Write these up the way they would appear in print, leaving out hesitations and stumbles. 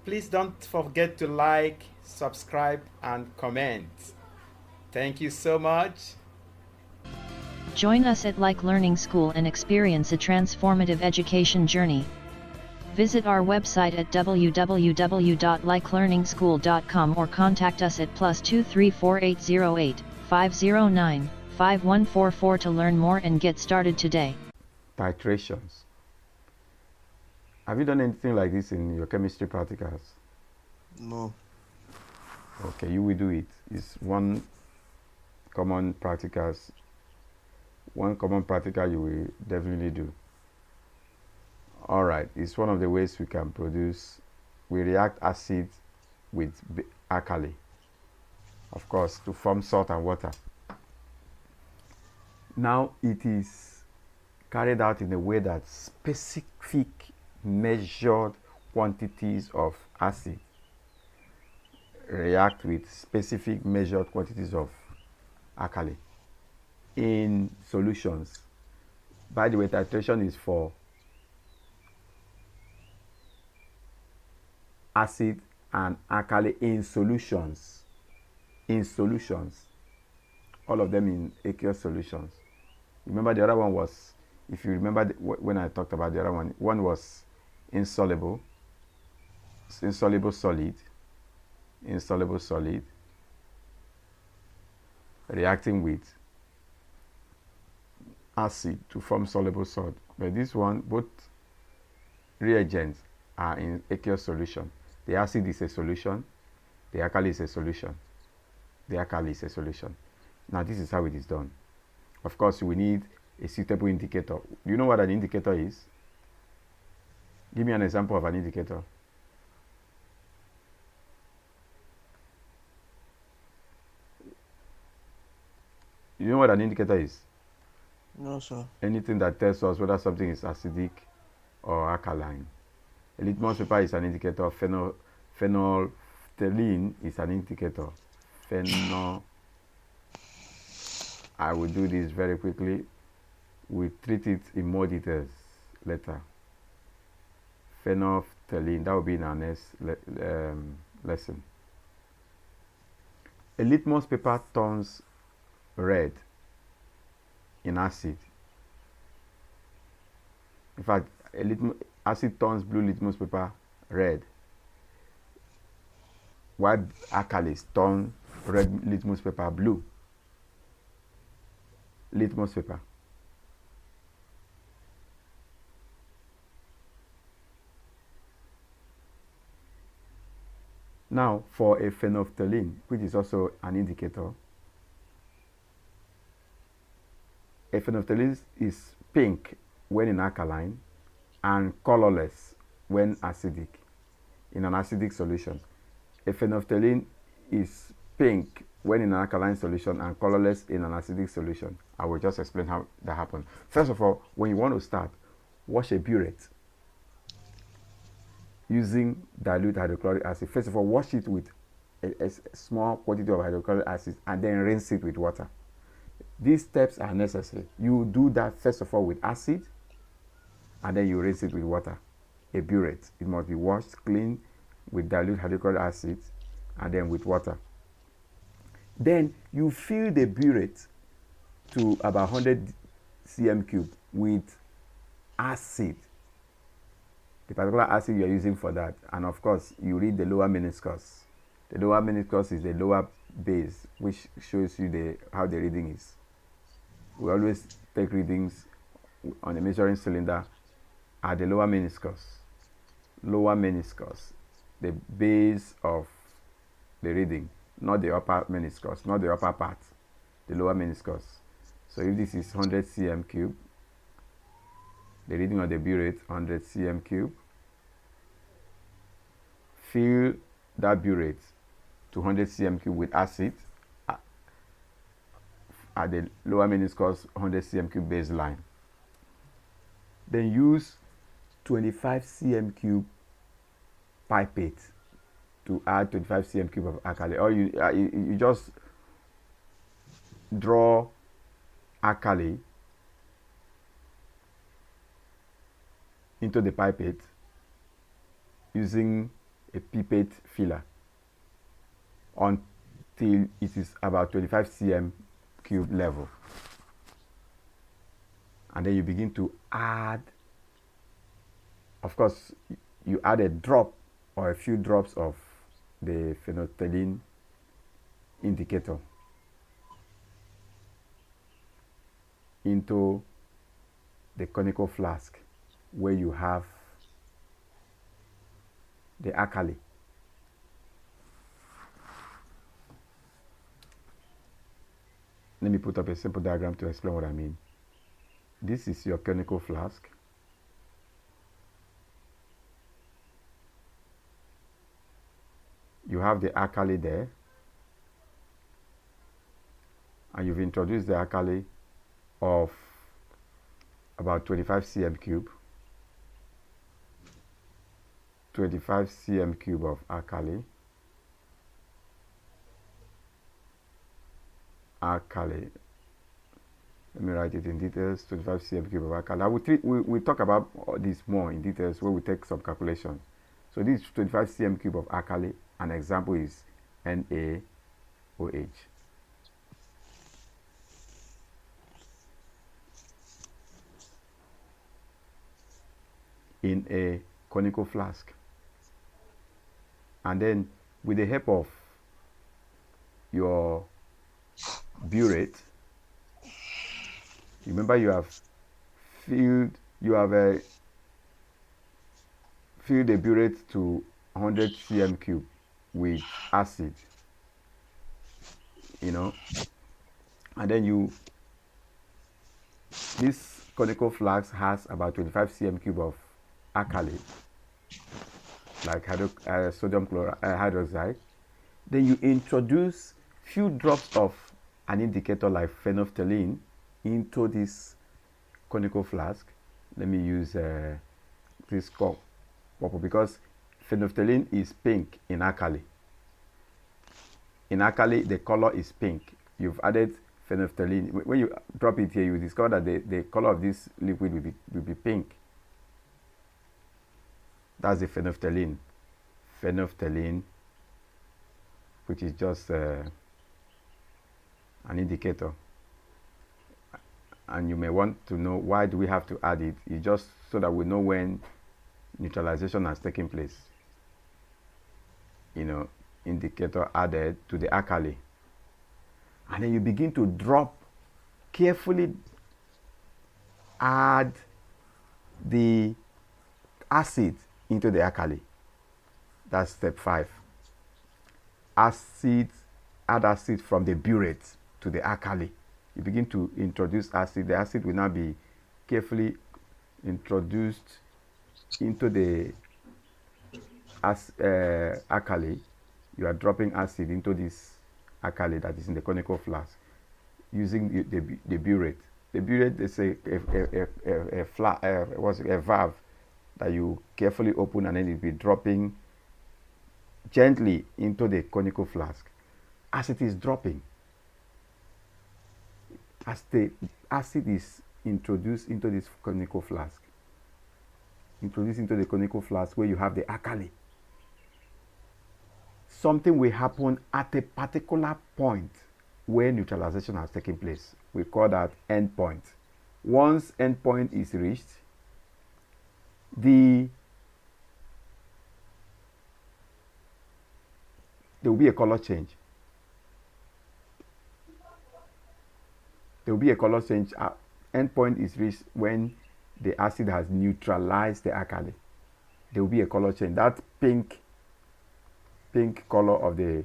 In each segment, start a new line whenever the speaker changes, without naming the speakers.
Please don't forget to like, subscribe, and comment. Thank you so much.
Join us at Like Learning School and experience a transformative education journey. Visit our website at www.likelearningschool.com or contact us at +2348085095144 to learn more and get started today.
Titrations. Have you done anything like this in your chemistry practicals?
No.
Okay, you will do it. It's one common practicals. One common practical you will definitely do. All right, it's one of the ways we can produce. We react acid with alkali, of course, to form salt and water. Now it is carried out in a way that specific measured quantities of acid react with specific measured quantities of alkali in solutions. By the way, titration is for acid and alkali in solutions. In solutions. All of them in aqueous solutions. Remember the other one was, if you remember when I talked about the other one was insoluble solid, reacting with acid to form soluble salt. But this one, both reagents are in aqueous solution. The acid is a solution, the alkali is a solution. Now this is how it is done. Of course, we need a suitable indicator. Do you know what an indicator is? Give me an example of an indicator. You know what an indicator is?
No, sir.
Anything that tells us whether something is acidic or alkaline. A litmus paper is an indicator. Phenolphthalein is an indicator. I will do this very quickly. We'll treat it in more details later. Phenolphthalein, that will be in our next lesson. A litmus paper turns red in acid. In fact, acid turns blue litmus paper red, while alkalis turn red litmus paper blue. Litmus paper. Now, for a phenolphthalein, which is also an indicator, a phenolphthalein is pink when in alkaline and colorless when acidic, in an acidic solution. A phenolphthalein is pink when in an alkaline solution and colorless in an acidic solution. I will just explain how that happens. First of all, when you want to start, wash a burette using dilute hydrochloric acid. First of all, wash it with a small quantity of hydrochloric acid and then rinse it with water. These steps are necessary. You do that first of all with acid and then you rinse it with water. A burette, it must be washed clean with dilute hydrochloric acid and then with water. Then you fill the burette to about 100 cm cube with acid, the particular acid you are using for that. And of course, you read the lower meniscus. The lower meniscus is the lower base, which shows you how the reading is. We always take readings on a measuring cylinder at the lower meniscus. Lower meniscus, the base of the reading, not the upper meniscus, not the upper part, the lower meniscus. So if this is 100 cm cube, the reading of the burette 100 cm cube, fill that burette to 100 cm cube with acid at the lower meniscus 100 cm cube baseline. Then use 25 cm cube pipette to add 25 cm cube of alkali. Or you just draw alkali into the pipette using a pipette filler until it is about 25 cm cube level. And then you begin to add, of course, you add a drop or a few drops of the phenolphthalein indicator into the conical flask where you have the alkali. Let me put up a simple diagram to explain what I mean. This is your conical flask. You have the alkali there, and you've introduced the alkali of about 25 cm cube. 25 cm cube of alkali. Let me write it in details. 25 cm cube of alkali. We'll talk about this more in details when we take some calculations. So this 25 cm cube of alkali, an example is NaOH. In a conical flask. And then with the help of your burette, remember you have filled the burette to 100 cm cube with acid, and then this conical flask has about 25 cm cube of alkali, like sodium hydroxide. Then you introduce few drops of an indicator like phenolphthalein into this conical flask. Let me use this cup because phenolphthalein is pink in alkali. In alkali, the color is pink. You've added phenolphthalein. When you drop it here, you discover that the color of this liquid will be pink. That's the phenolphthalein. Phenolphthalein, which is just an indicator. And you may want to know why do we have to add it. It's just so that we know when neutralization has taken place. Indicator added to the alkali. And then you begin to carefully add the acid into the alkali. That's step 5. Add acid from the burette to the alkali. You begin to introduce acid. The acid will now be carefully introduced into the alkali. You are dropping acid into this alkali that is in the conical flask using the burette. The burette is a valve that you carefully open, and then it will be dropping gently into the conical flask. As it is dropping, as the acid is introduced into this conical flask, where you have the alkali, something will happen at a particular point where neutralization has taken place. We call that end point. Once end point is reached, there will be a color change. There will be a color change. End point is reached when the acid has neutralized the alkali. There will be a color change. That pink color of the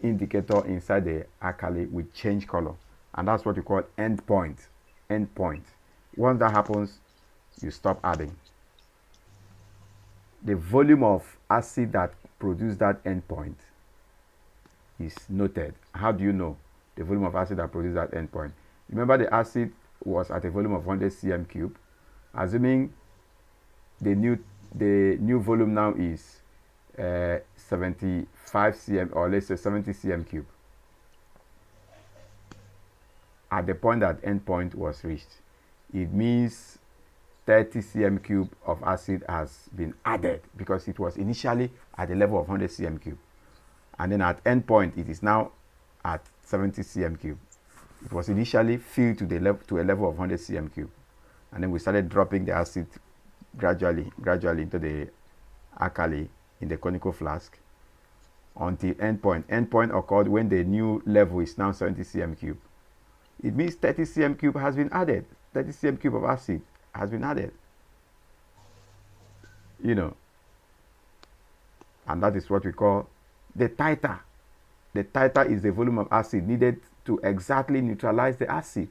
indicator inside the alkali will change color, and that's what you call end point. End point. Once that happens, you stop adding. The volume of acid that produced that end point is noted. How do you know the volume of acid that produced that end point? Remember, the acid was at a volume of 100 cm cube. Assuming the new volume now is 75 cm, or let's say 70 cm cube. At the point that end point was reached, it means 30 cm cube of acid has been added, because it was initially at the level of 100 cm cube, and then at end point it is now at 70 cm cube. It was initially filled to a level of 100 cm cube, and then we started dropping the acid gradually into the alkali in the conical flask until end point. End point occurred when the new level is now 70 cm cube. It means 30 cm cube has been added. 30 cm cube of acid has been added. And that is what we call the titer. The titer is the volume of acid needed to exactly neutralize the acid.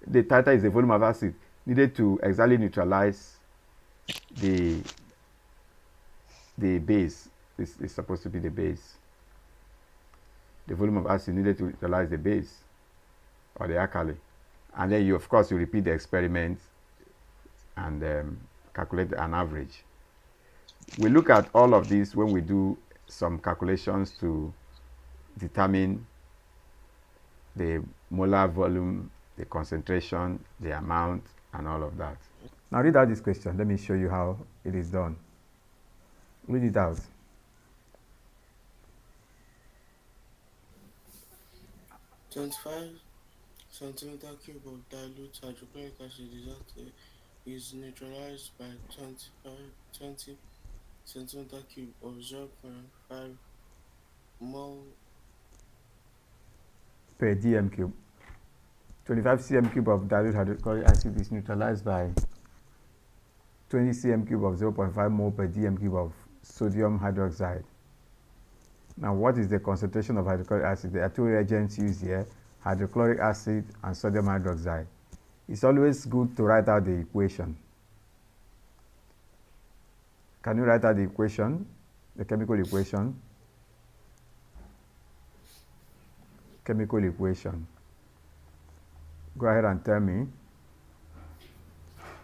The titer is the volume of acid needed to exactly neutralize the base. This is supposed to be the base. The volume of acid needed to neutralize the base or the alkali. And then you repeat the experiment and calculate an average. We look at all of this when we do some calculations to determine the molar volume, the concentration, the amount, and all of that. Now read out this question. Let me show you how it is done. Read it out.
Centimeter cube of dilute hydrochloric acid is neutralized by 20 centimeter cube of 0.5 mole
per dm cube. 25 cm cube of dilute hydrochloric acid is neutralized by 20 cm cube of 0.5 mole per dm cube of sodium hydroxide. Now, what is the concentration of hydrochloric acid? There are two reagents used here, hydrochloric acid and sodium hydroxide. It's always good to write out the equation. Can you write out the equation, the chemical equation? Chemical equation. Go ahead and tell me,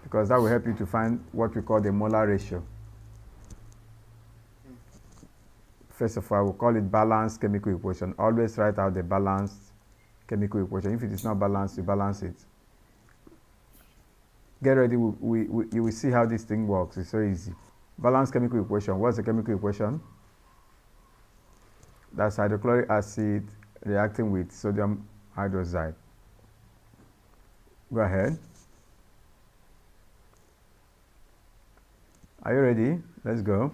because that will help you to find what we call the molar ratio. First of all, we'll call it balanced chemical equation. Always write out the balanced chemical equation. If it is not balanced, you balance it. Get ready, you will see how this thing works. It's so easy. Balanced chemical equation. What's the chemical equation? That's hydrochloric acid reacting with sodium hydroxide. Go ahead. Are you ready? Let's go.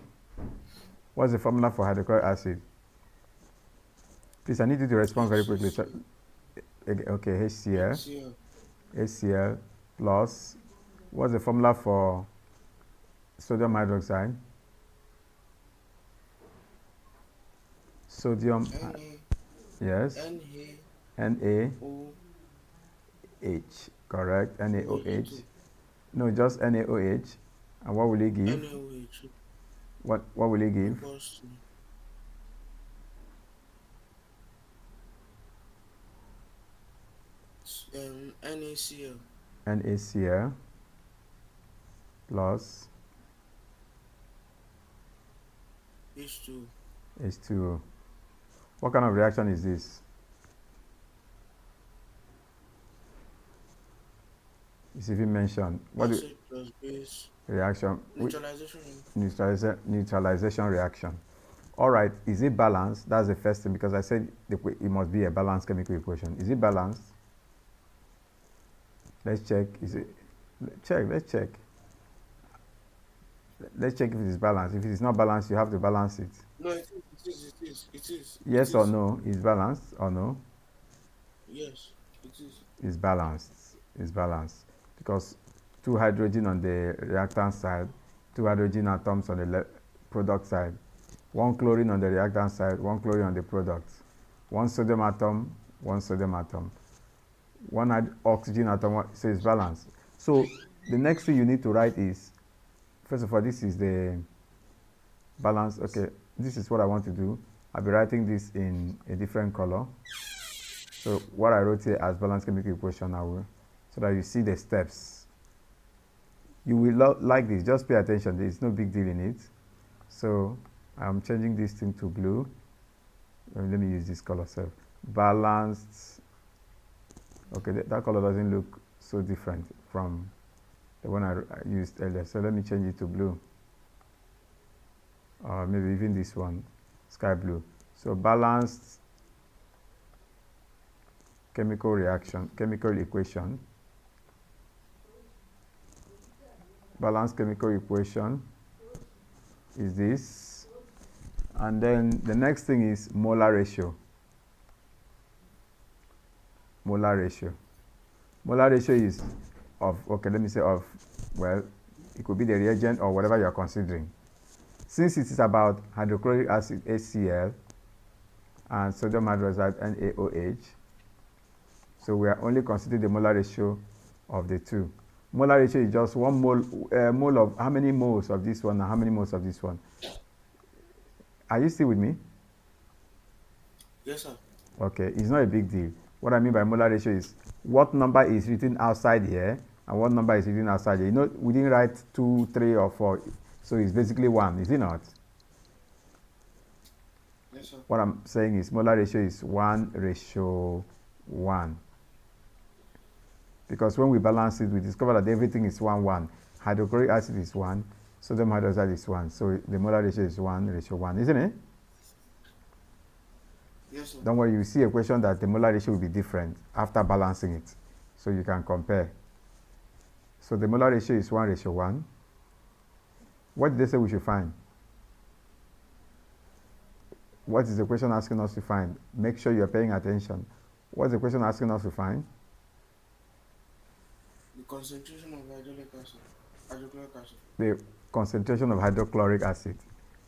What's the formula for hydrochloric acid? Please, I need you to respond very quickly. Okay, HCl. HCl plus. What's the formula for sodium hydroxide? Sodium. Yes. NaOH. Correct. NaOH. No, just NaOH. And what will it give?
NaOH.
What will it give?
NaCl.
NaCl plus
H2O.
H2O. What kind of reaction is this? It's even mentioned. What is
plus base
reaction?
neutralization
Reaction. All right. Is it balanced? That's the first thing, because I said it must be a balanced chemical equation. Is it balanced? Let's check. Is it? Let's check. Let's check if it is balanced. If it is not balanced, you have to balance it.
No, it is.
Yes or no? Is balanced or no?
Yes, it is.
It's balanced. It's balanced because 2 hydrogen on the reactant side, 2 hydrogen atoms on the product side, 1 chlorine on the reactant side, 1 chlorine on the product, 1 sodium atom, 1 sodium atom, 1 oxygen atom. So it's balanced. So the next thing you need to write is, first of all, this is the balance. Okay, this is what I want to do. I'll be writing this in a different color. So what I wrote here as balanced chemical equation, I will, so that you see the steps. You will like this. Just pay attention. There's no big deal in it. So I'm changing this thing to blue. Let me use this color self. Balanced. Okay, that color doesn't look so different from the one I used earlier. So let me change it to blue. Or maybe even this one, sky blue. So balanced chemical reaction, chemical equation. Balanced chemical equation is this. And then the next thing is molar ratio. Molar ratio. Molar ratio is of, okay, let me say of, well, it could be the reagent or whatever you are considering. Since it is about hydrochloric acid HCl and sodium hydroxide NaOH, so we are only considering the molar ratio of the two. Molar ratio is just one mole of how many moles of this one and how many moles of this one. Are you still with me?
Yes, sir.
Okay, it's not a big deal. What I mean by molar ratio is what number is written outside here and what number is written outside here. You know, we didn't write 2, 3, or 4, so it's basically 1, is it not?
Yes, sir.
What I'm saying is molar ratio is 1:1. Because when we balance it, we discover that everything is 1:1. Hydrochloric acid is 1, sodium hydroxide is 1. So the molar ratio is 1:1, isn't it?
Yes, sir.
Don't worry, you see a question that the molar ratio will be different after balancing it. So you can compare. So the molar ratio is 1:1. What did they say we should find? What is the question asking us to find? Make sure you're paying attention. What's the question asking us to find?
The concentration of hydrochloric acid.
The concentration of hydrochloric acid.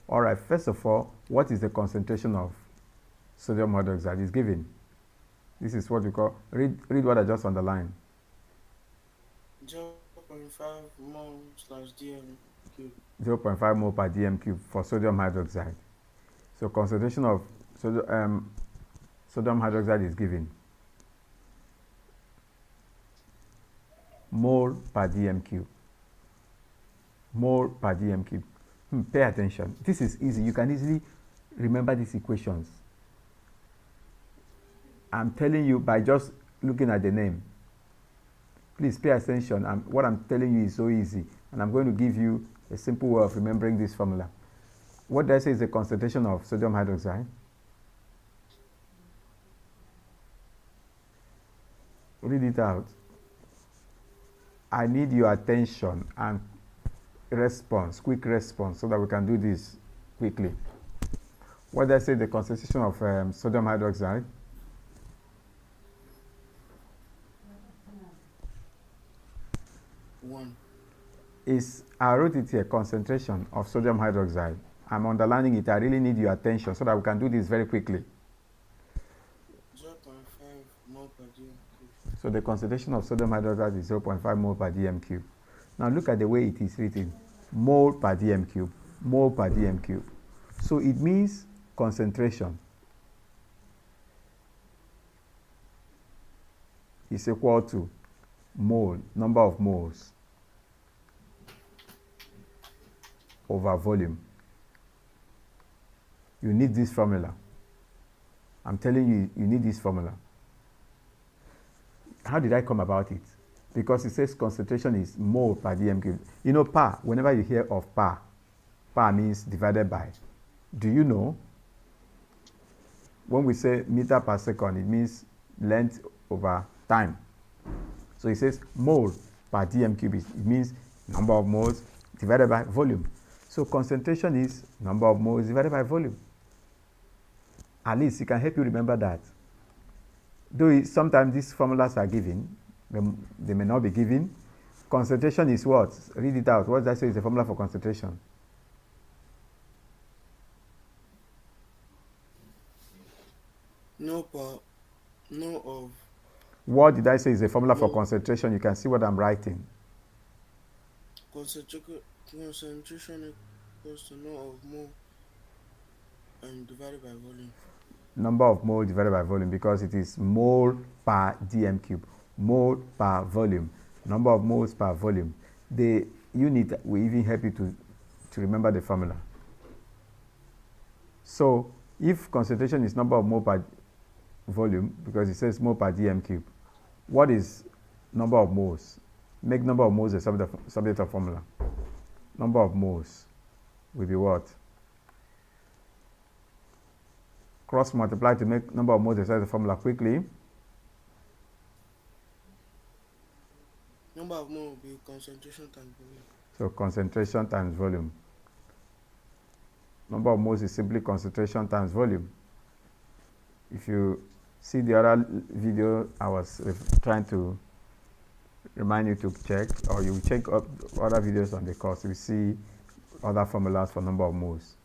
All right, first of all, what is the concentration of sodium hydroxide? Is given. This is what we call, read what I just underlined.
0.5 mole slash dm cube.
0.5 mole per dm cube for sodium hydroxide. So concentration of sodium hydroxide is given. Mole per dm cube. Mole per dm cube. Pay attention. This is easy. You can easily remember these equations. I'm telling you by just looking at the name. Please pay attention. What I'm telling you is so easy. And I'm going to give you a simple way of remembering this formula. What did I say is the concentration of sodium hydroxide? Read it out. I need your attention and response, quick response, so that we can do this quickly. What did I say the concentration of sodium hydroxide? I wrote it here, concentration of sodium hydroxide. I'm underlining it. I really need your attention so that we can do this very quickly.
0.5 mole per dm cube.
So the concentration of sodium hydroxide is 0.5 mole per dm cube. Now look at the way it is written. Mole per dm cube. Mole per dm cube. So it means concentration is equal to mole, number of moles, over volume. You need this formula. I'm telling you, you need this formula. How did I come about it? Because it says concentration is mole per dm cube. You know, per, whenever you hear of per means divided by. Do you know? When we say meter per second, it means length over time. So it says mole per dm cube. It means number of moles divided by volume. So concentration is number of moles divided by volume. At least it can help you remember that. Though sometimes these formulas are given, they may not be given. Concentration is what? Read it out. What does that say is the formula for concentration? What did I say is the formula for concentration? You can see what I'm writing.
Concentration equals to no of mole and divided by volume.
Number of mole divided by volume, because it is mole per dm cube. Mole per volume. Number of moles per volume. The unit will even help you to remember the formula. So if concentration is number of mole per volume, because it says mole per dm cube, what is number of moles? Make number of moles a subject of formula. Number of moles will be what? Cross multiply to make number of moles a subject of formula quickly.
Number of mole will be concentration times volume.
So concentration times volume. Number of moles is simply concentration times volume. If you see the other video, I was trying to remind you to check, or you check up other videos on the course, you see other formulas for number of moles.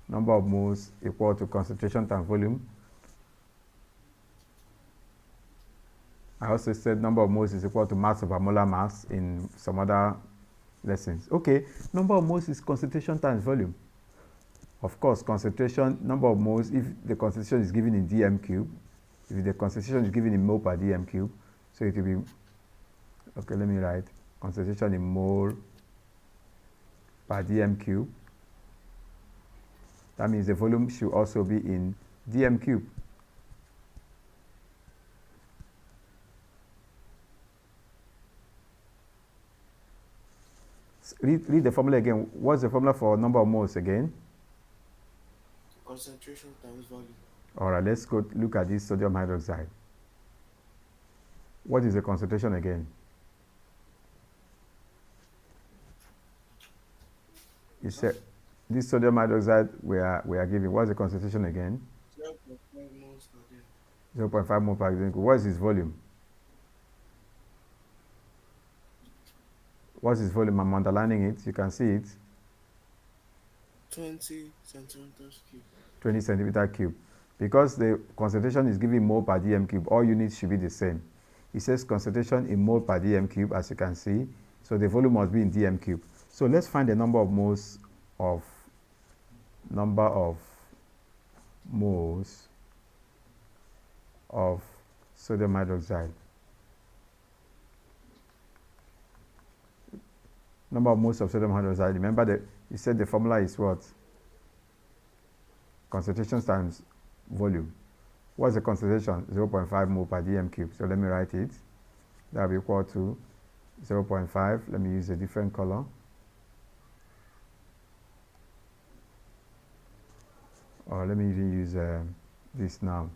Number of moles equal to concentration times volume. I also said number of moles is equal to mass over molar mass in some other lessons. Okay, number of moles is concentration times volume. Of course, concentration, number of moles, if the concentration is given in dm cube, if the concentration is given in mole per dm cube, so it will be, okay, let me write concentration in mole per dm cube. That means the volume should also be in dm cube. Read the formula again. What's the formula for number of moles again?
Concentration times volume.
All right, let's go look at this sodium hydroxide. What is the concentration again? You said this sodium hydroxide we are giving. What's the concentration again?
0.5 moles per day.
0.5 mole per liter. What is its volume? What's its volume? I'm underlining it. You can see it.
20 centimeters cube.
20 centimeter cube. Because the concentration is given mole per dm cube, all units should be the same. It says concentration in mole per dm cube, as you can see. So the volume must be in dm cube. So let's find the number of moles of sodium hydroxide. Number of moles of sodium hydroxide. Remember that you said the formula is what? Concentration times volume. What's the concentration? 0.5 mole per dm cube. So let me write it. That will be equal to 0.5. Let me use a different color. Or let me even use this now.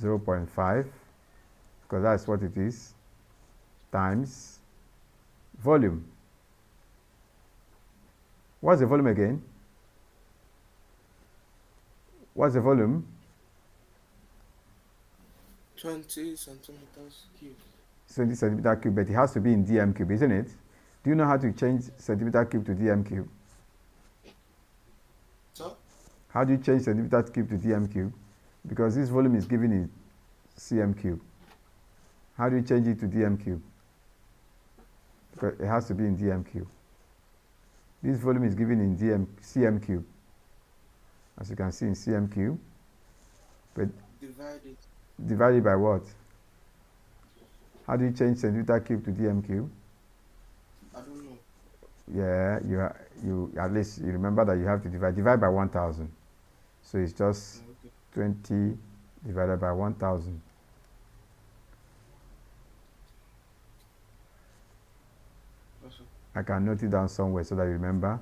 0.5, because that's what it is, times volume. What's the volume again? What's the volume?
20 centimeters cube.
20 centimeter cube, but it has to be in dm cube, isn't it? Do you know how to change centimeter cube to dm cube?
So,
How do you change centimeter cube to dm cube? Because this volume is given in cm cube. How do you change it to dm cube? Because it has to be in dm cube. This volume is given in cm cube, as you can see in cm cube, but divided by what? How do you change centimeter cube to dm cube?
I don't know.
Yeah, you at least you remember that you have to divide by 1000. So it's just
Okay.
20 divided by 1000.
Awesome.
I can note it down somewhere so that you remember.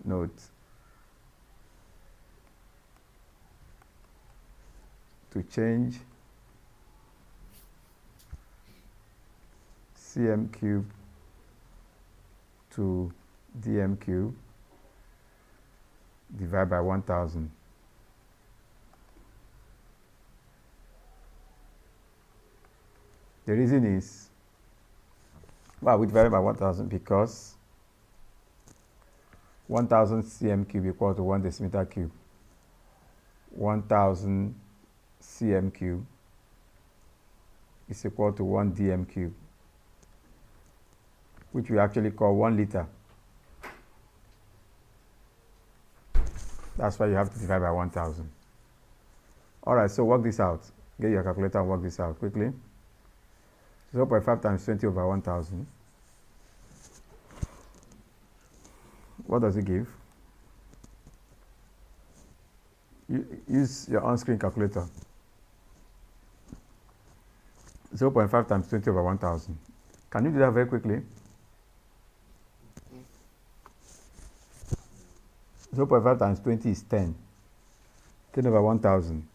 Note. To change cm cube to dm cube, divide by 1000. The reason is, well, we divide by 1000 because 1000 cm cube equal to 1 decimeter cube. 1000 cm cube is equal to 1 dm cube, which we actually call 1 liter. That's why you have to divide by 1000. All right, so work this out. Get your calculator and work this out quickly. 0.5 times 20 over 1000. What does it give? Use your on-screen calculator. 0.5 times 20 over 1000. Can you do that very quickly? 0.5 times 20 is 10. 10 over 1000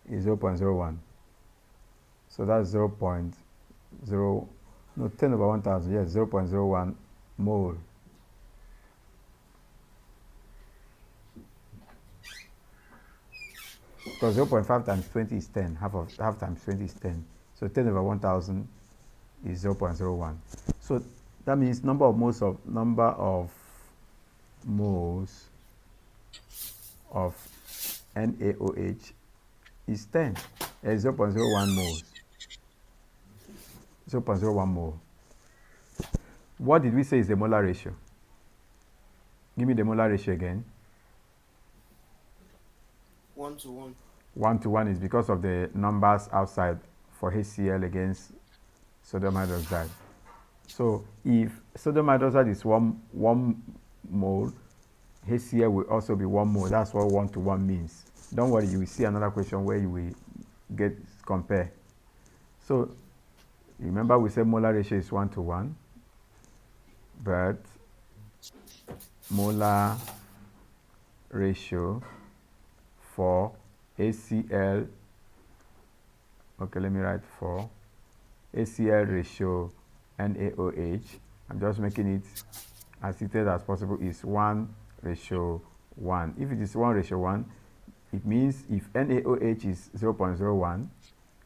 is 0.01. So that's 0.0, no, 10 over 1000, yes, 0.01 mole. Because 0.5 times 20 is 10, half times 20 is 10. So 10 over 1000 is 0.01. So that means number of moles of NaOH is 10. 0.01 moles. 0.01 mole. What did we say is the molar ratio? Give me the molar ratio again.
1 to 1.
1 to 1 is because of the numbers outside for HCl against sodium hydroxide. So if sodium hydroxide is 1 mole, HCl will also be 1 mole. That's what 1 to 1 means. Don't worry, you will see another question where you will get compare. So remember we said molar ratio is 1 to 1, but molar ratio for HCl, okay, let me write for HCl ratio NaOH, I'm just making it as detailed as possible, is 1:1. If it is 1:1, it means if NaOH is 0.01,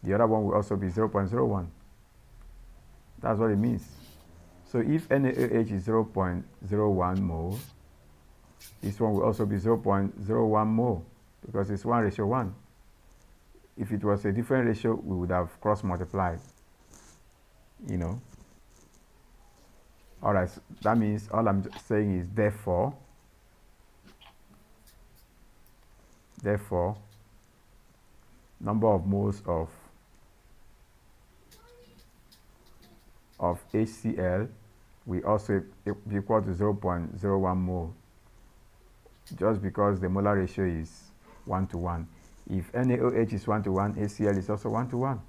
the other one will also be 0.01. That's what it means. So if NaOH is 0.01 mole, this one will also be 0.01 mole because it's 1:1. If it was a different ratio, we would have cross multiplied, you know. All right, so that means all I'm saying is therefore, number of moles of HCl will also be equal to 0.01 mole, just because the molar ratio is 1 to 1. If NaOH is 1 to 1, HCl is also 1 to 1.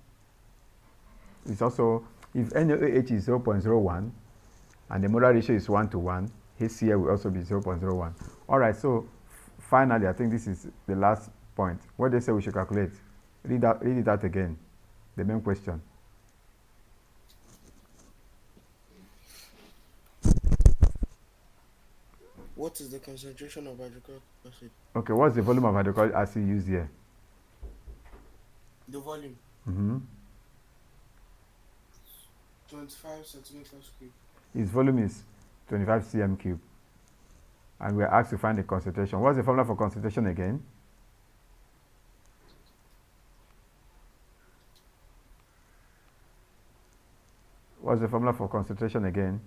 It's also, if NaOH is 0.01 and the molar ratio is 1 to 1, HCl will also be 0.01. All right, so finally, I think this is the last point. What they say we should calculate. Read it out again, the main question.
What is the concentration of hydrochloric acid?
Okay, what's the volume of hydrochloric acid used here?
The volume. 25 centimeters cube.
Its volume is 25 cm cube. And we are asked to find the concentration. What's the formula for concentration again? What's the formula for concentration again?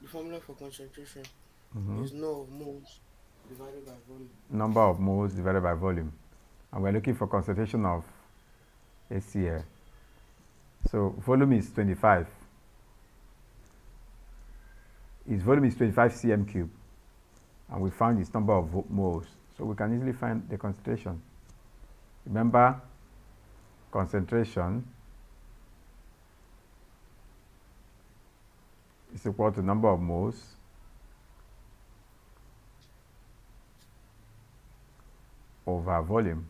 The formula for concentration is number of moles divided by volume.
Number of moles divided by volume. And we're looking for concentration of HCl. So volume is 25. Its volume is 25 cm cube. And we found its number of moles. So we can easily find the concentration. Remember, concentration is equal to number of moles over volume.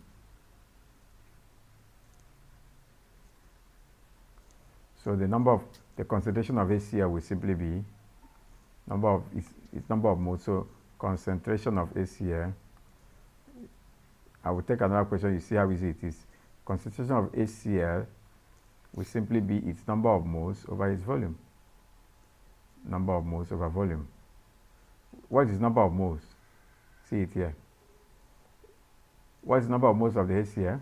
So the concentration of HCl will simply be its number of moles. So concentration of HCl, I will take another question, you see how easy it is. Concentration of HCl will simply be its number of moles over its volume. Number of moles over volume. What is number of moles? See it here. What is the number of moles of the HCl?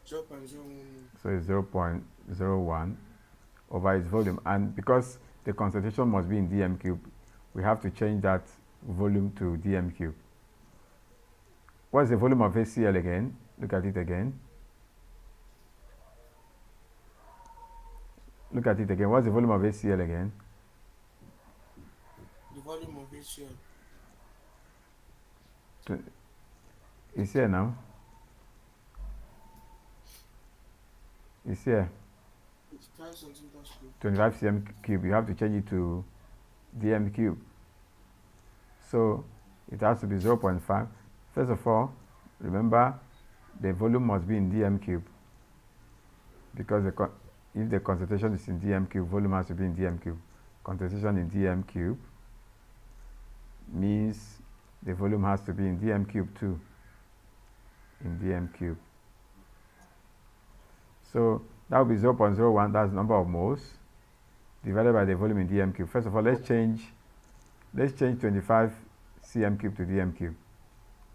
0.01.
So it's 0.01 over its volume. And because the concentration must be in dm cube, we have to change that volume to dm cube. What is the volume of HCl again? Look at it again. Look at it again. What's the volume of HCl again?
The volume of HCl.
It's here now. It's here.
25 centimeters cube.
25 cm cube. You have to change it to dm cube. So it has to be 0.5. First of all, remember the volume must be in dm cube, because if the concentration is in dm cube, volume has to be in dm cube. Concentration in dm cube means the volume has to be in dm cube too, in dm cube. So that will be 0.01, that's the number of moles, divided by the volume in dm cube. First of all, let's change 25 cm cube to dm cube.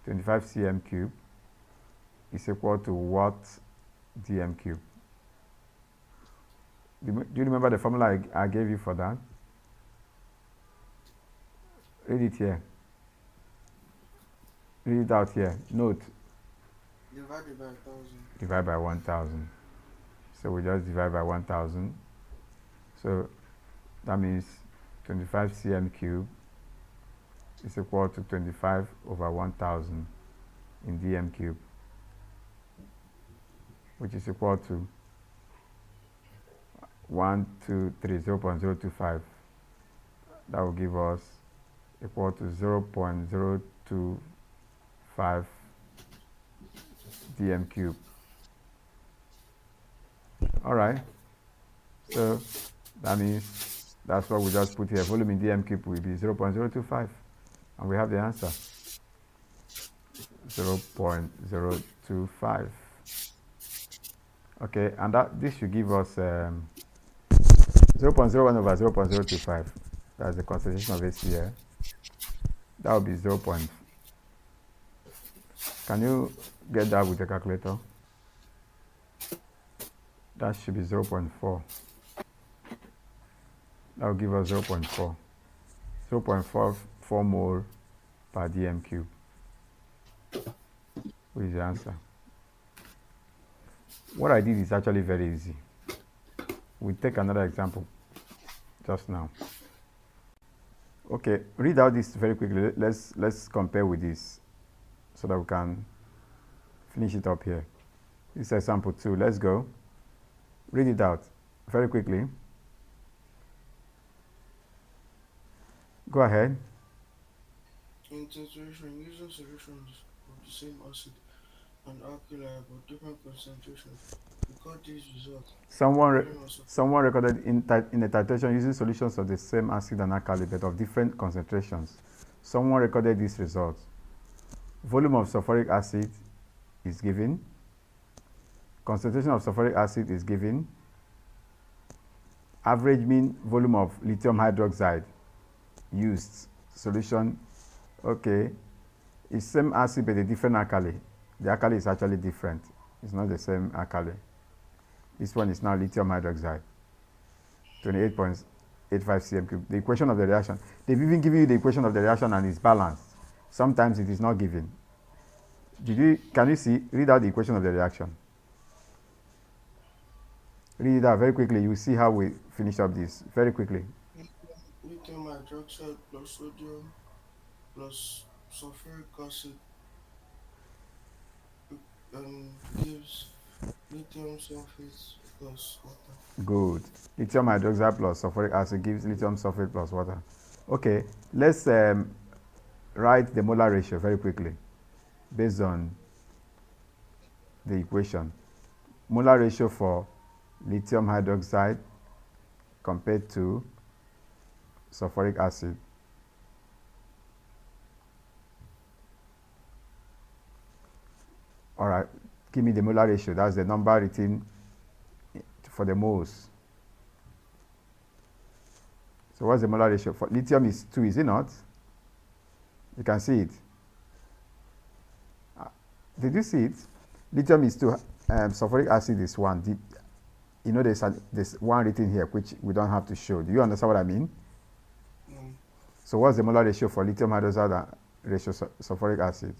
25 cm cube is equal to what dm cube? Do you remember the formula I gave you for that? Read it here. Read it out here. Note.
Divided by 1,000.
Divide by 1,000. So we just divide by 1,000. So that means 25 cm cube is equal to 25 over 1,000 in dm cube, which is equal to 0.025. That will give us equal to 0.025 dm cube. All right. So that means that's what we just put here. Volume in dm cube will be 0.025, and we have the answer. 0.025. Okay, and this should give us 0.01 over 0.025. That's the concentration of AC here. That would be 0. Can you get that with a calculator? That should be 0.4. That will give us 0.4. 0.44 mole per dm cube. Which is the answer. What I did is actually very easy. We'll take another example just now. Okay, read out this very quickly. Let's compare with this so that we can finish it up here. This is example 2. Let's go. Read it out very quickly. Go ahead.
In titration, using solutions of the same acid and alkali but different concentrations, we got these results.
Someone recorded in a titration using solutions of the same acid and alkali but of different concentrations. Someone recorded these results. Volume of sulfuric acid is given. Concentration of sulfuric acid is given. Average mean volume of lithium hydroxide used. Solution. Okay. It's same acid but a different alkali. The alkali is actually different. It's not the same alkali. This one is now lithium hydroxide. 28.85 cm cube. The equation of the reaction. They've even given you the equation of the reaction and it's balanced. Sometimes it is not given. Can you see? Read out the equation of the reaction. Read it out very quickly. You see how we finish up this very quickly.
Lithium hydroxide plus sodium plus sulfuric acid gives lithium sulfate plus water.
Good. Lithium hydroxide plus sulfuric acid gives lithium sulfate plus water. Okay, let's write the molar ratio very quickly based on the equation. Molar ratio for lithium hydroxide compared to sulfuric acid. All right, give me the molar ratio. That's the number written for the moles. So what's the molar ratio? For lithium is 2, is it not? You can see it. Did you see it? Lithium is 2, sulfuric acid is 1. You know there's one written here which we don't have to show. Do you understand what I mean? So what's the molar ratio for lithium hydroxide and ratio sulfuric acid?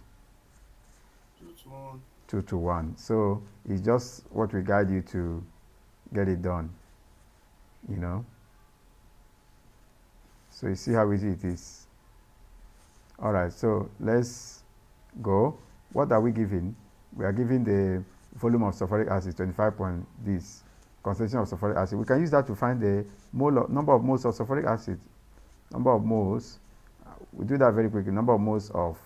2:1.
2:1. So it's just what we guide you to get it done. You know. So you see how easy it is. All right. So let's go. What are we giving? We are giving the volume of sulfuric acid 25 point this, concentration of sulfuric acid. We can use that to find the number of moles of sulfuric acid. Number of moles, we do that very quickly. Number of moles of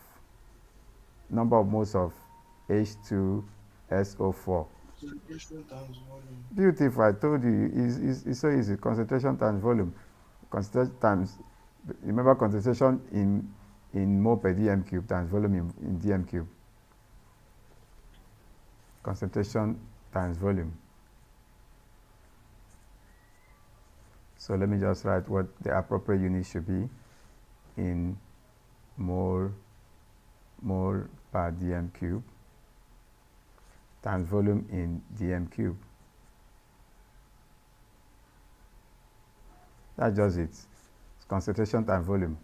H2SO4.
Concentration times volume.
Beautiful, I told you, it's so easy. Concentration times volume. Concentration times, remember concentration in mole per dm cube times volume in dm cube. Concentration times volume. So let me just write what the appropriate unit should be in mole per dm cube times volume in dm cube. That's just it. It's concentration times volume.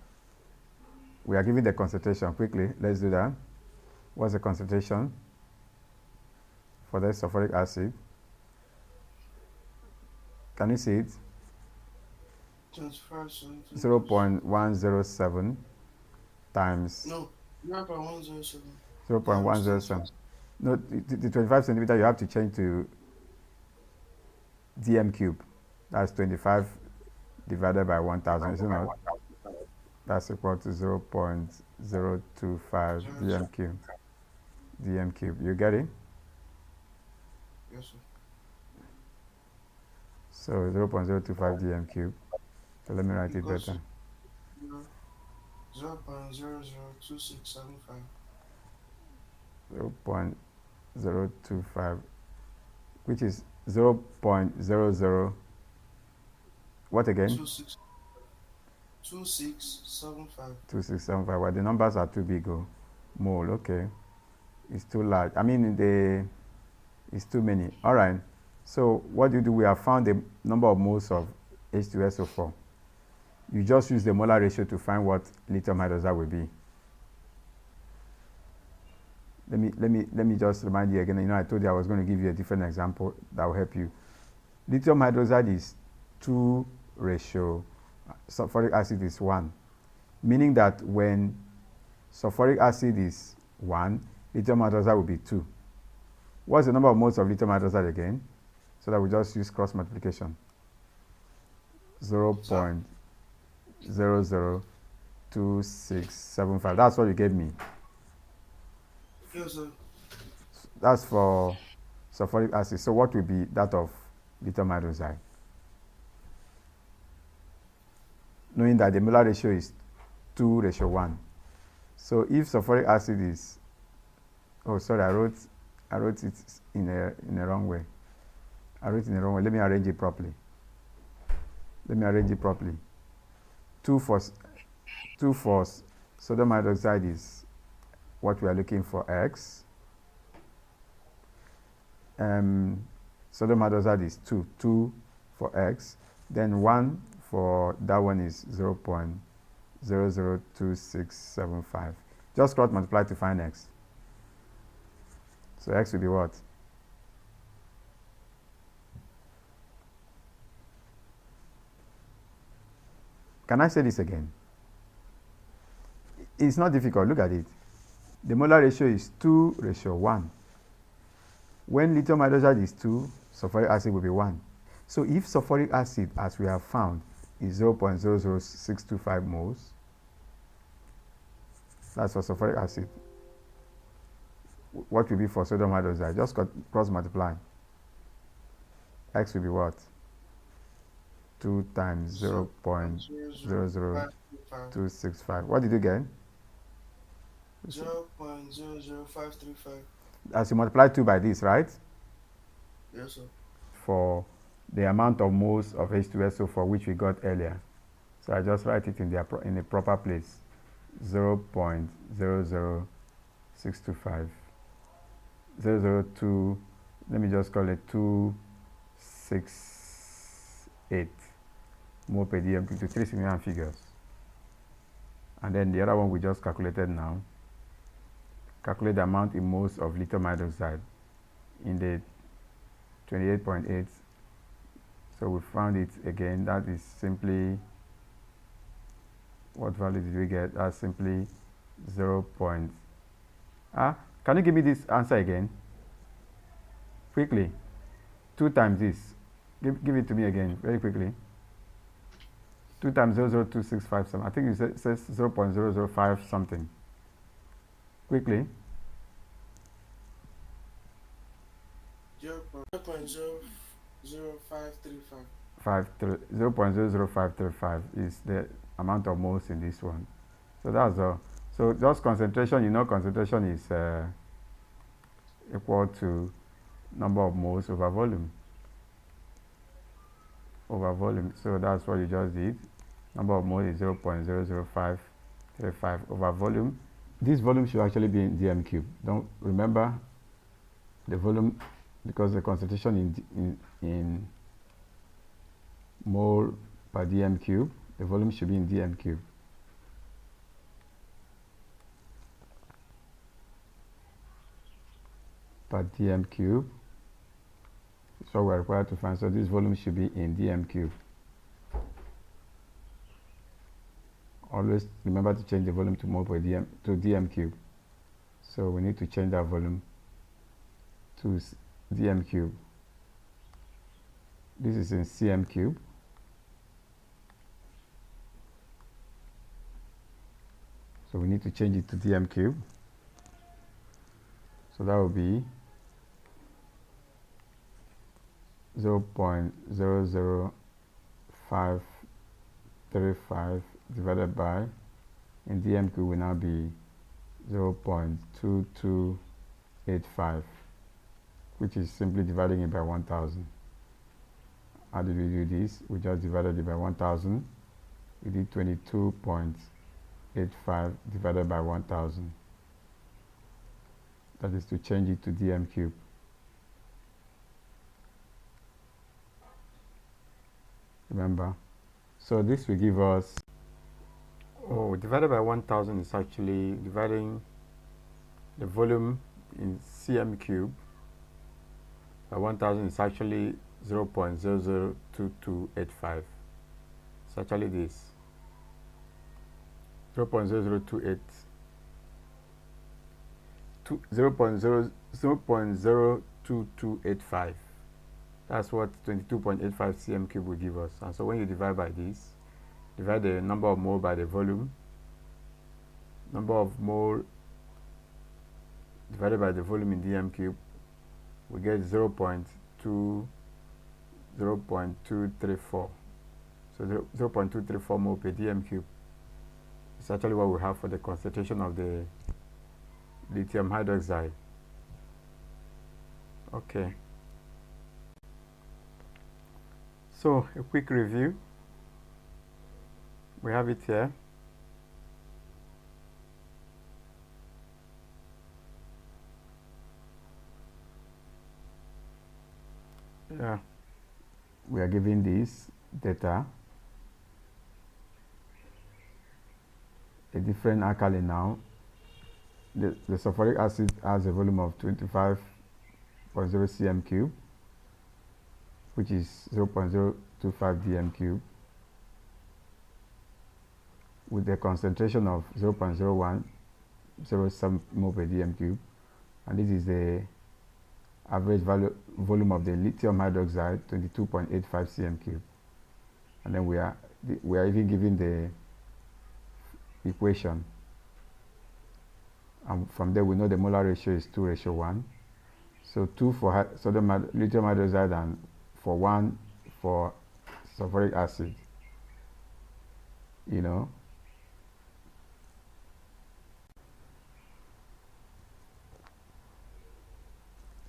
We are giving the concentration quickly. Let's do that. What's the concentration for the sulfuric acid? Can you see it? 0.107 times.
No, 0.107.
0.107. No, the 25 centimeter you have to change to dm cube. That's 25 divided by 1000, isn't it? That's equal to 0.025 dm cube. You get it?
Yes, sir.
So 0.025 dm cube. So let me write it
Because
better.
0.002675.
0.025, which is 0.00. What again?
2675.
2675. Well, the numbers are too big. Oh, mole. Okay, it's too large. I mean, it's too many. All right. So what do? We have found the number of moles of H2SO4. You just use the molar ratio to find what lithium hydroxide will be. Let me just remind you again. You know, I told you I was going to give you a different example that will help you. Lithium hydroxide is 2 ratio. Sulfuric acid is 1, meaning that when sulfuric acid is 1, lithium hydroxide will be 2. What's the number of moles of lithium hydroxide again? So that we just use cross multiplication. 0.002675. That's what you gave me.
Yes, sir.
That's for sulfuric acid. So what will be that of lithium hydroxide? Knowing that the molar ratio is 2:1. So if sulfuric acid is, oh sorry, I wrote it in a wrong way. Let me arrange it properly. 2 for sodium hydroxide is what we are looking for, X. Sodium hydroxide is 2 for X. Then 1 for that one is 0.002675. Just cross multiply to find X. So X will be what? Can I say this again? It's not difficult. Look at it. The molar ratio is 2:1. When lithium hydroxide is 2, sulfuric acid will be 1. So if sulfuric acid, as we have found, is 0.00625 moles, that's for sulfuric acid. What will be for sodium hydroxide? Just cross multiply. X will be what? 2 times 0.00265. What did you get?
0.00535.
As you multiply 2 by this, right?
Yes, sir.
For the amount of moles of H2SO4 which we got earlier. So I just write it in the proper place. 0.00625. 002, let me just call it 268 mole per dm into 3 significant figures. And then the other one we just calculated now. Calculate the amount in moles of lithium hydroxide in the 28.8. So we found it again. That is simply, what value did we get? That's simply 0. Can you give me this answer again? Quickly. 2 times this. Give it to me again, very quickly. 2 times 002657. I think you says 0.005 something. Quickly.
0.00535.
0.00535 is the amount of moles in this one. So that's all. So just concentration, concentration is equal to number of moles over volume. So that's what you just did. Number of moles is 0.00535 over volume. This volume should actually be in dm cube. Don't remember the volume, because the concentration in mole per dm cube, the volume should be in dm cube. Per dm cube. So we're required to find. So this volume should be in dm cube. Always remember to change the volume to mole per dm to dm cube. So we need to change that volume to dm cube. This is in cm cube. So we need to change it to dm cube. So that will be 0.00535 divided by, in dm cube will now be 0.2285, which is simply dividing it by 1000. How did we do this? We just divided it by 1000. We did 22.85 divided by 1000. That is to change it to dm cube. Remember, so this will give us, divided by 1000 is actually dividing the volume in cm cube by 1000 is actually 0.002285. It's actually this 0.0028 0.02285. That's what 22.85 cm cube will give us. And so when you divide by this, divide the number of mole by the volume, number of mole divided by the volume in dm cube, we get 0.234. So 0.234 mole per dm cube. It's actually what we have for the concentration of the lithium hydroxide. Okay. So a quick review. We have it here. Yeah. We are given this data, a different alkali now. The sulfuric acid has a volume of 25.0 cm cube, which is 0.025 dm cube, with a concentration of 0.0107 mole per dm cube, and this is the average volume of the lithium hydroxide, 22.85 cm cube. And then we are even given the equation, and from there we know the molar ratio is 2:1. So 2 for lithium hydroxide and for 1 for sulfuric acid.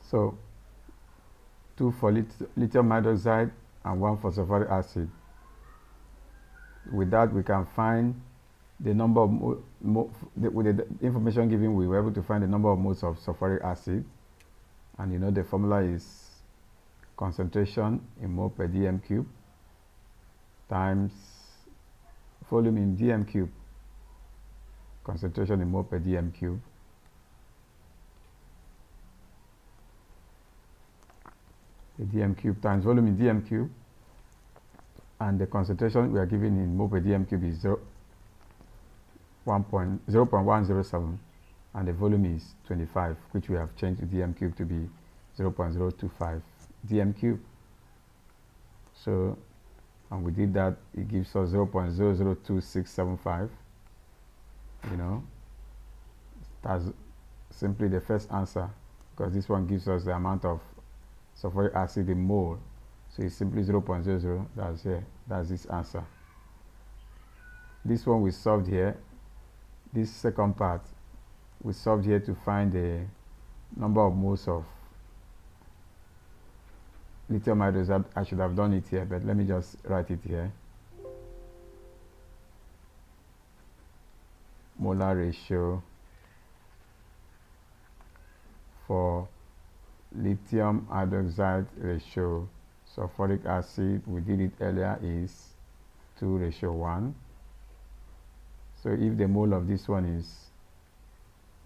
So 2 for lithium hydroxide and 1 for sulfuric acid. With that, we can find the number of with the information given, we were able to find the number of moles of sulfuric acid, and the formula is concentration in mole per dm cube times volume in dm cube, concentration in mole per dm cube, the dm cube times volume in dm cube, and the concentration we are given in mole per dm cube is 0.107, and the volume is 25, which we have changed to dm cube to be 0.025 dm cube. So, and we did that, it gives us 0.002675. You know, that's simply the first answer, because this one gives us the amount of sulfuric acid in mole. So it's simply 0.00. That's here. That's this answer. This one we solved here. This second part we solved here to find the number of moles of lithium hydroxide. I should have done it here, but let me just write it here. Molar ratio for lithium hydroxide ratio sulfuric acid, we did it earlier, is 2:1. So if the mole of this one is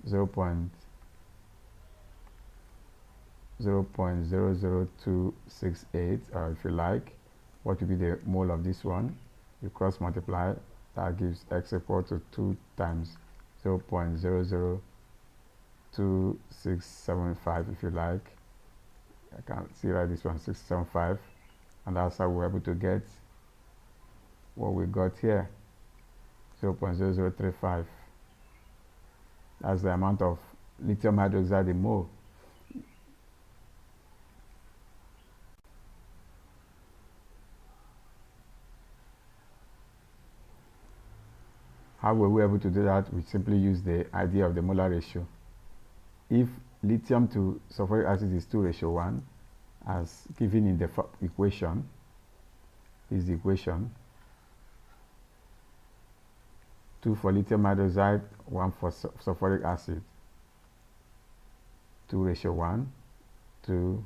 0.00268, or if you like, what will be the mole of this one? You cross multiply, that gives x equal to 2 times 0.002675, if you like. I can see right, this one 675, and that's how we're able to get what we got here, 0.0035. That's the amount of lithium hydroxide in mole. How were we able to do that? We simply use the idea of the molar ratio. If lithium to sulfuric acid is 2:1, as given in the equation, is the equation 2 for lithium hydroxide, 1 for sulfuric acid, 2:1 to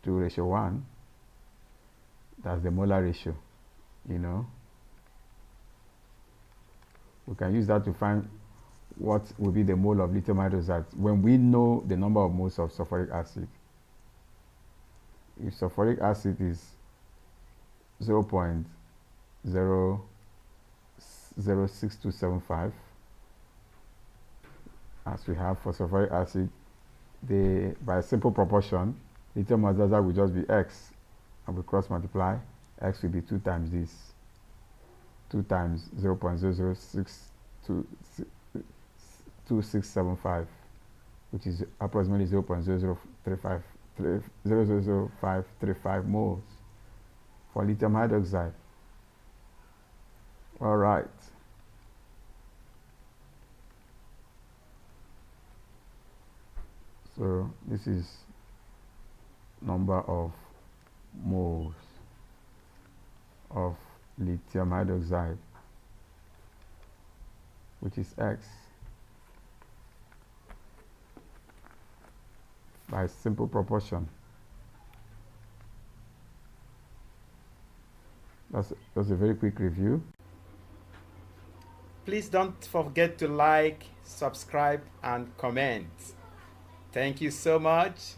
2:1. That's the molar ratio. You know, we can use that to find what will be the mole of lithium hydroxide when we know the number of moles of sulfuric acid. If sulfuric acid is 0.06275, as we have for sulfuric acid, by simple proportion, lithium hydroxide will just be x, and we cross multiply, x will be 2 times this, 2 times 0.02675, which is approximately 0.00535 moles for lithium hydroxide. All right. So this is number of moles of lithium hydroxide, which is x, by simple proportion. That's a very quick review.
Please don't forget to like, subscribe, and comment. Thank you so much.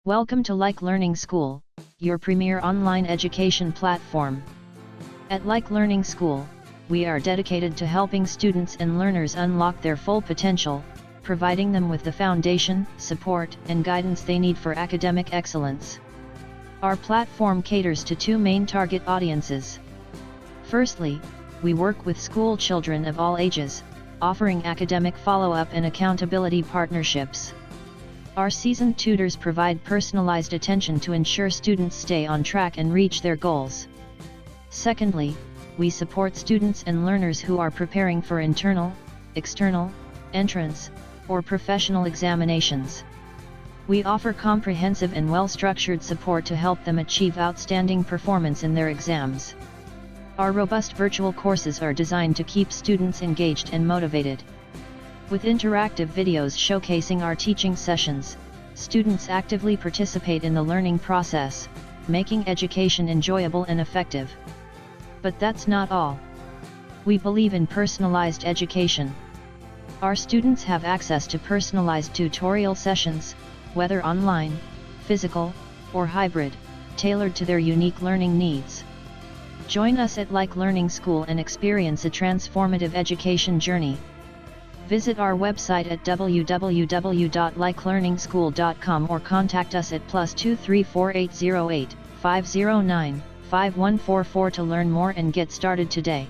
Welcome to Like Learning School, your premier online education platform. At Like Learning School, we are dedicated to helping students and learners unlock their full potential, providing them with the foundation, support, and guidance they need for academic excellence. Our platform caters to 2 main target audiences. Firstly, we work with school children of all ages, offering academic follow-up and accountability partnerships. Our seasoned tutors provide personalized attention to ensure students stay on track and reach their goals. Secondly, we support students and learners who are preparing for internal, external, entrance, or professional examinations. We offer comprehensive and well-structured support to help them achieve outstanding performance in their exams. Our robust virtual courses are designed to keep students engaged and motivated. With interactive videos showcasing our teaching sessions, students actively participate in the learning process, making education enjoyable and effective. But that's not all. We believe in personalized education. Our students have access to personalized tutorial sessions, whether online, physical, or hybrid, tailored to their unique learning needs. Join us at Like Learning School and experience a transformative education journey. Visit our website at www.likelearningschool.com or contact us at +2348085095144 to learn more and get started today.